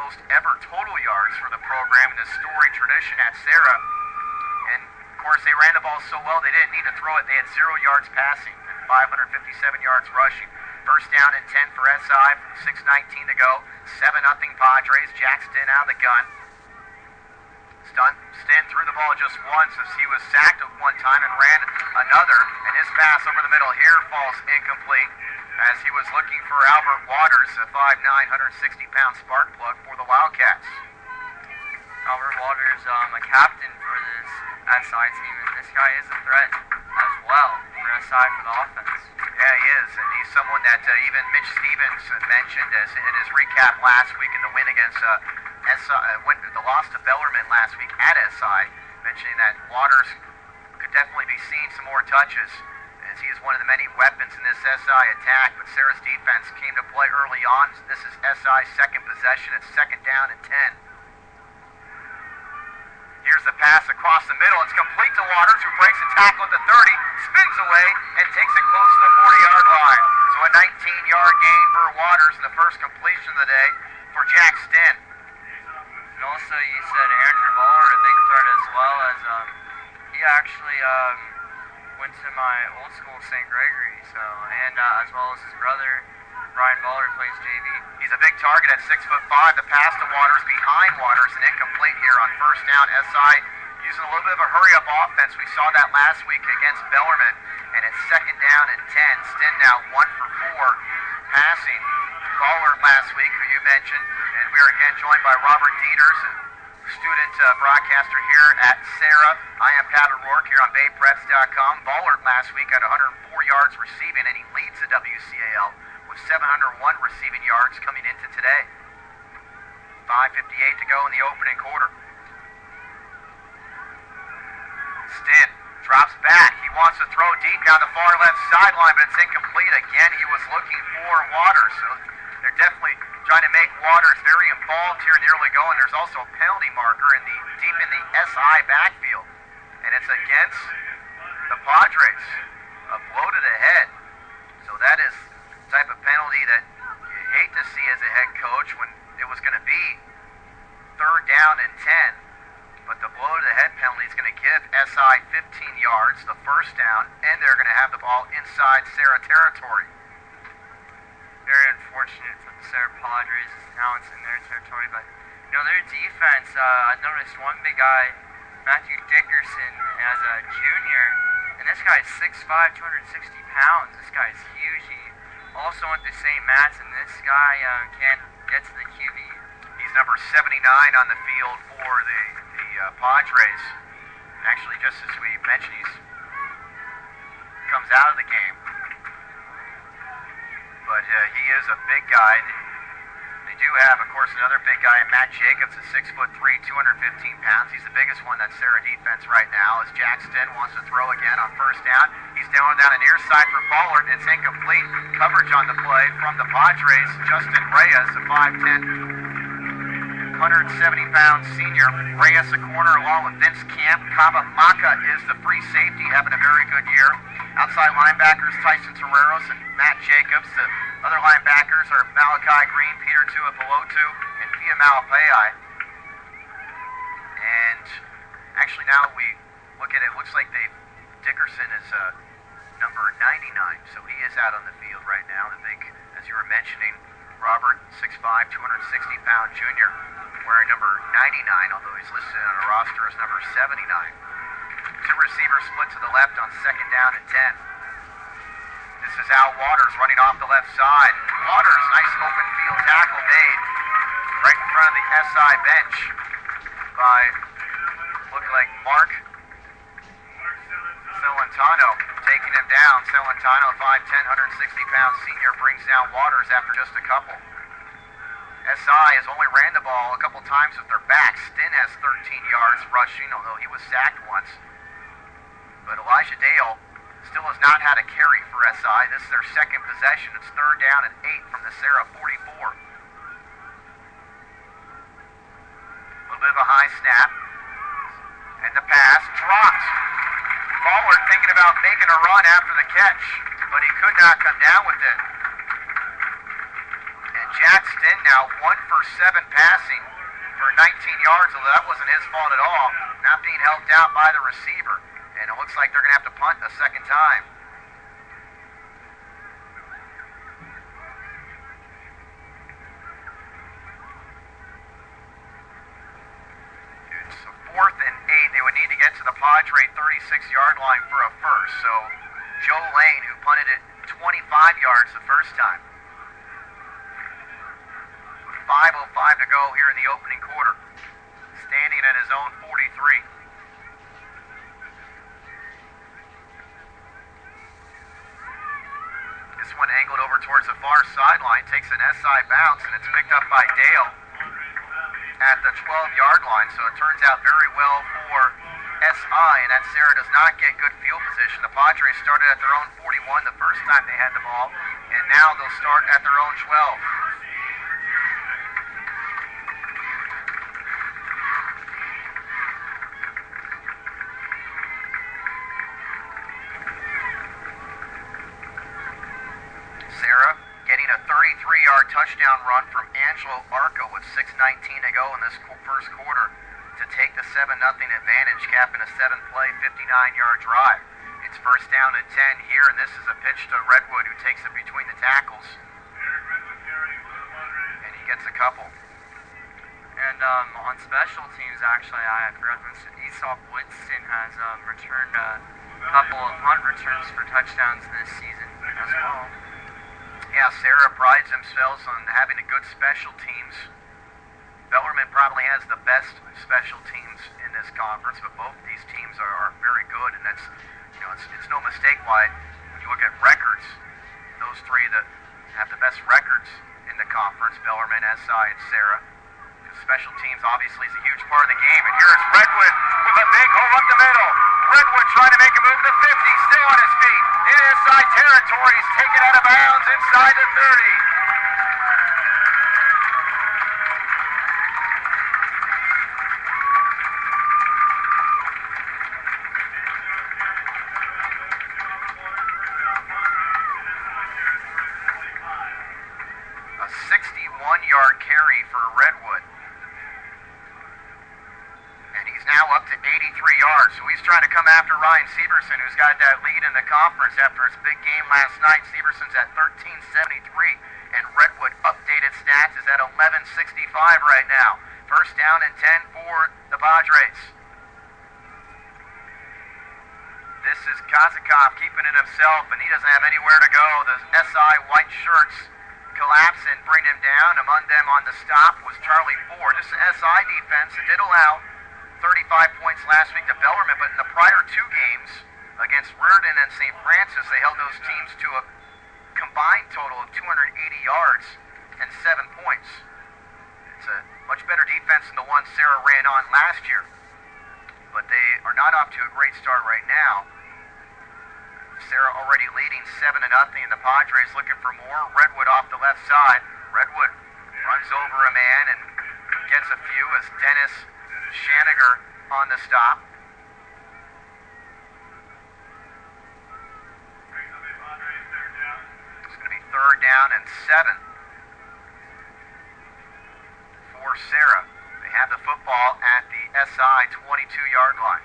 most ever total yards for the program in the storied tradition at Serra. And of course, they ran the ball so well they didn't need to throw it. They had 0 yards passing and 557 yards rushing. First down and 10 for SI, 6:19 to go. 7-0 Padres. Jack Stinn out of the gun. Stinn threw the ball just once as he was sacked at one time and ran another. And his pass over the middle here falls incomplete as he was looking for Albert Waters, a 5'9", 160-pound spark plug for the Wildcats. Albert Waters, a captain for this SI team, and this guy is a threat as well for SI for the offense. Yeah, he is, and he's someone that even Mitch Stevens mentioned as in his recap last week in the win against the loss to Bellarmine last week at SI, mentioning that Waters could definitely be seeing some more touches as he is one of the many weapons in this SI attack, but Serra's defense came to play early on. This is SI's second possession. It's 2nd down and 10. Here's the pass across the middle. It's complete to Waters, who breaks a tackle at the 30, spins away, and takes it close to the 40-yard line. So a 19-yard gain for Waters in the first completion of the day for Jack Stinn. And also, you said Andrew Baller, a big threat as well, as he actually went to my old school, St. Gregory, and as well as his brother, Ryan Baller, plays JV. He's a big target at 6'5". The pass to Waters, behind Waters, and incomplete here on first down. SI using a little bit of a hurry-up offense. We saw that last week against Bellarmine, and it's 2nd down and 10. Stinn now 1 for 4 passing. Baller last week, who you mentioned, and we are again joined by Robert Dieters, student broadcaster here at Serra. I am Pat O'Rourke here on BayPreps.com. Baller last week had 104 yards receiving, and he leads the WCAL with 701 receiving yards coming into today. 5:58 to go in the opening quarter. Stinn drops back. He wants to throw deep down the far left sideline, but it's incomplete. Again, he was looking for Waters. So they're definitely trying to make Waters very involved here in the early going. There's also a penalty marker deep in the SI backfield. And it's against the Padres. A blow to the head. So that is the type of penalty that you hate to see as a head coach when it was going to be 3rd down and 10. But the blow to the head penalty is going to give SI 15 yards, the first down, and they're going to have the ball inside Serra territory. Very unfortunate for the Serra Padres. Now it's in their territory, but their defense, I noticed one big guy, Matthew Dickerson, as a junior, and this guy is 6'5", 260 pounds. This guy is huge. He also went to St. Matt's, and this guy can't get to the QB. He's number 79 on the field for the Padres. Actually, just as we mentioned, he comes out of the game. But he is a big guy. They do have, of course, another big guy, Matt Jacobs, at 6'3", 215 pounds. He's the biggest one that's Serra defense right now, as Jack Stinn wants to throw again on first down. He's down a near side for Ballard. It's incomplete. Coverage on the play from the Padres. Justin Reyes, a 5'10", 170-pound senior. Reyes, a corner, along with Vince Camp. Kavamaka is the free safety, having a very good year. Outside linebackers, Tyson Terreros and Matt Jacobs. The other linebackers are Malachi Green, Peter Tuipulotu, and Pia Malapei. And actually now we look at it, looks like Dickerson is number 99, so he is out on the field right now. The big, as you were mentioning, Robert, 6'5", 260-pound junior, wearing number 99, although he's listed on a roster as number 79. Two receivers split to the left on 2nd down and 10. This is Al Waters running off the left side. Waters, nice open field tackle made right in front of the SI bench by, looking like Mark Celentano, taking him down. Celentano, 5'10", 160-pound senior, brings down Waters after just a couple. SI has only ran the ball a couple times with their back. Stinn has 13 yards rushing, although he was sacked once. But Elijah Dale still has not had a carry for SI. This is their second possession. It's 3rd down and 8 from the Serra 44. A little bit of a high snap. And the pass dropped. Ballard thinking about making a run after the catch, but he could not come down with it. And Jack Stinn now 1 for 7 passing for 19 yards, although that wasn't his fault at all. Not being helped out by the receiver. And it looks like they're going to have to punt a second time. It's a 4th and 8. They would need to get to the Padre 36-yard line for a first. So Joe Lane, who punted it 25 yards the first time. 5:05 to go here in the opening quarter. Standing at his own 43. This one angled over towards the far sideline, takes an SI bounce, and it's picked up by Dale at the 12-yard line. So it turns out very well for SI, and that Serra does not get good field position. The Padres started at their own 41 the first time they had the ball, and now they'll start at their own 12. Serra getting a 33-yard touchdown run from Angelo Arco with 6:19 to go in this first quarter to take the 7-0 advantage, capping a 7-play, 59-yard drive. It's first down and 10 here, and this is a pitch to Redwood, who takes it between the tackles. And he gets a couple. And on special teams, actually, I forgot to mention, Aesop Woodston has returned a couple of punt returns for touchdowns this season as well. Yeah, Serra prides themselves on having a good special teams. Bellarmine probably has the best special teams in this conference, but both these teams are very good, and that's, it's no mistake why, when you look at records, those three that have the best records in the conference, Bellarmine, SI, and Serra. Special teams obviously is a huge part of the game, and here's Redwood with a big hole up the middle. Redwood trying to make a move to the 50, still on his feet, in inside territory, he's taken out of bounds inside the 30. A 61-yard carry for Redwood. Now up to 83 yards, so he's trying to come after Ryan Severson, who's got that lead in the conference after his big game last night. Severson's at 1373, and Redwood updated stats is at 1165 right now. First down and 10 for the Padres. This is Kazakov keeping it himself, and he doesn't have anywhere to go. The SI white shirts collapse and bring him down. Among them on the stop was Charlie Ford. This is SI defense that did allow 35 points last week to Bellarmine, but in the prior 2 games against Reardon and St. Francis, they held those teams to a combined total of 280 yards and 7 points. It's a much better defense than the one Serra ran on last year, but they are not off to a great start right now. Serra already leading 7-0, and the Padres looking for more. Redwood off the left side. Redwood runs over a man and gets a few as Dennis Shaniger on the stop. It's going to be 3rd down and 7 for Serra. They have the football at the SI 22-yard line.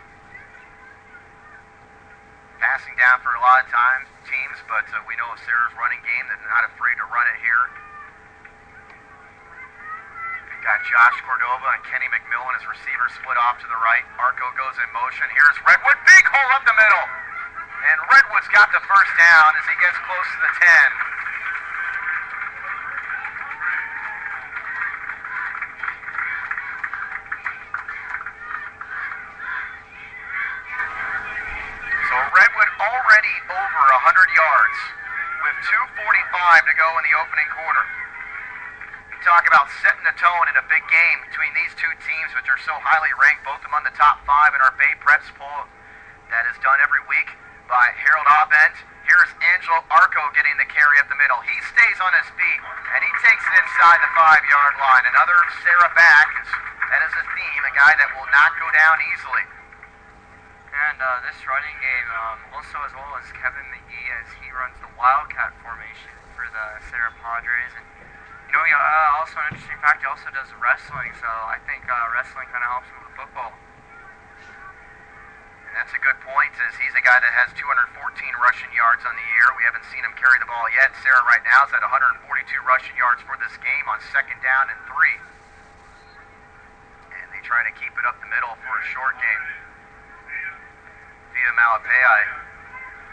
Passing down for a lot of teams, but we know Serra's running game, they're not afraid to run it here. Got Josh Cordova and Kenny McMillan as receivers split off to the right. Arco goes in motion. Here's Redwood. Big hole up the middle. And Redwood's got the first down as he gets close to the 10. So Redwood already over 100 yards with 2:45 to go in the opening quarter. Talk about setting the tone in a big game between these two teams, which are so highly ranked, both among the top 5 in our Bay Preps poll that is done every week by Harold Abent. Here's Angelo Arco getting the carry up the middle. He stays on his feet, and he takes it inside the 5-yard line. Another Serra back. That is a theme, a guy that will not go down easily. And this running game, also as well as Kevin McGee, as he runs the Wildcat formation for the Serra Padres. And You know, he, also an interesting fact, he also does wrestling, so I think wrestling kind of helps him with football. And that's a good point, as he's a guy that has 214 rushing yards on the year. We haven't seen him carry the ball yet. Serra right now is at 142 rushing yards for this game on 2nd down and 3. And they try to keep it up the middle for a short game. Via Malapei,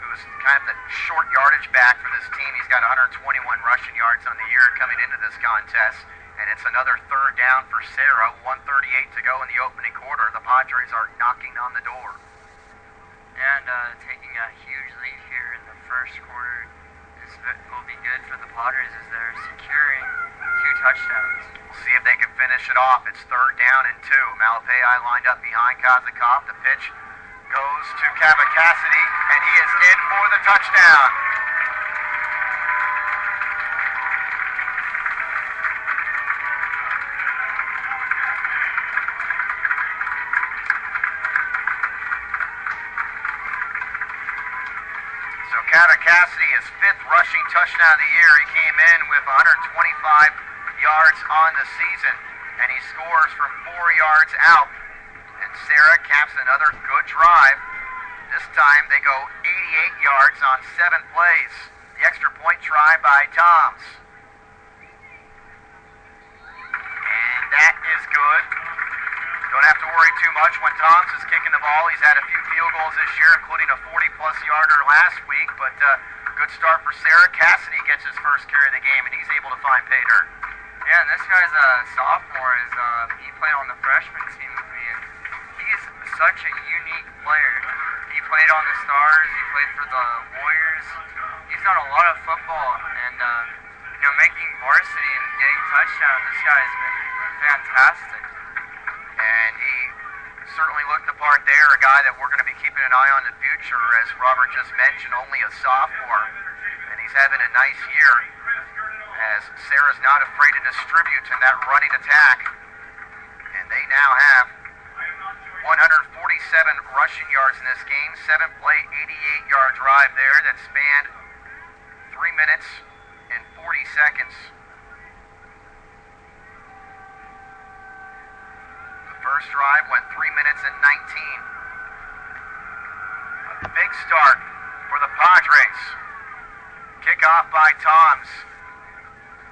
who's kind of the short yardage back for this team. He's got 121 rushing yards on the year coming into this contest. And it's another 3rd down for Serra. 1:38 to go in the opening quarter. The Padres are knocking on the door. And taking a huge lead here in the first quarter will be good for the Padres as they're securing 2 touchdowns. We'll see if they can finish it off. It's 3rd down and 2. Malapei lined up behind Kazakov. The pitch goes to Kava Cassidy, and he is in for the touchdown. So Kava Cassidy, his 5th rushing touchdown of the year. He came in with 125 yards on the season, and he scores from 4 yards out. And Serra caps another good drive. This time they go 88 yards on 7 plays. The extra point try by Toms. And that is good. Don't have to worry too much when Toms is kicking the ball. He's had a few field goals this year, including a 40-plus yarder last week. But good start for Serra. Cassidy gets his first carry of the game, and he's able to find pay dirt. Yeah, and this guy's a sophomore. He played on the freshman team with me, and he's such a unique player. He played on the Stars. He played for the Warriors. He's done a lot of football, and making varsity and getting touchdowns. This guy's been fantastic. And he certainly looked the part there, a guy that we're going to be keeping an eye on in the future, as Robert just mentioned, only a sophomore. And he's having a nice year, as Serra's not afraid to distribute in that running attack. And they now have 147 rushing yards in this game, 7-play, 88-yard drive there that spanned 3 minutes and 40 seconds. First drive went 3 minutes and 19. A big start for the Padres. Kickoff by Toms.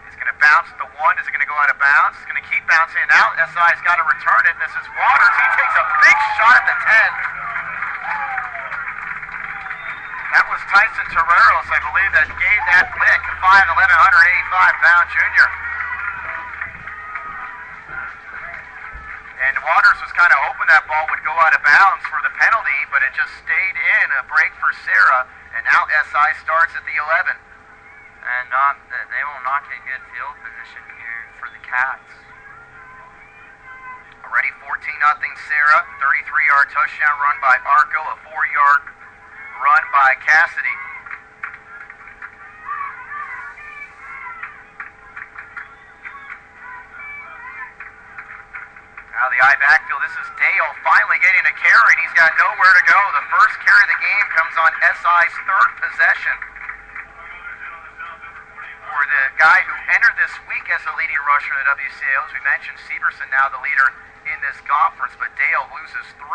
He's going to bounce the 1. Is it going to go out of bounds? He's going to keep bouncing it out. SI's got to return it. This is Waters. He takes a big shot at the 10. That was Tyson Terreros, I believe, that gave that lick. 5'11", 185-pound junior. And Waters was kind of hoping that ball would go out of bounds for the penalty, but it just stayed in. A break for Serra, and now SI starts at the 11. And they will not get good field position here for the Cats. Already 14-0 Serra, 33-yard touchdown run by Arco, a 4-yard run by Cassidy. Now the I backfield, this is Dale finally getting a carry, and he's got nowhere to go. The first carry of the game comes on SI's 3rd possession. For the guy who entered this week as the leading rusher in the WCA, as we mentioned, Severson now the leader in this conference, but Dale loses 3.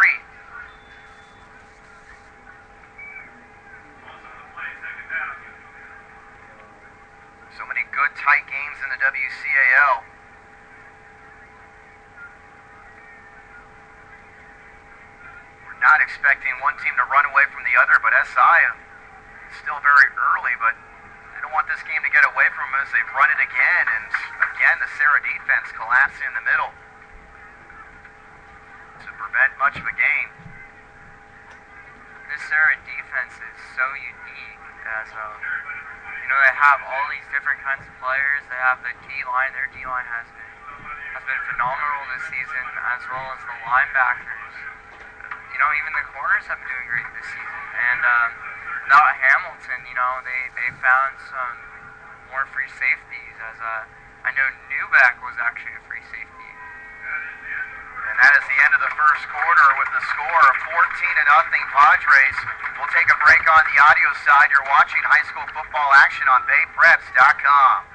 So many good tight games in the WCAL. Not expecting one team to run away from the other, but SI is still very early, but they don't want this game to get away from them as they've run it again, and again the Serra defense collapsing in the middle to prevent much of a gain. This Serra defense is so unique, as they have all these different kinds of players. They have the D-line. Their D-line has been phenomenal this season, as well as the linebackers. Even the corners have been doing great this season. And without Hamilton, they found some more free safeties, as I know Newbeck was actually a free safety. And that is the end of the first quarter with the score of 14-0 Padres. We'll take a break on the audio side. You're watching high school football action on BayPreps.com.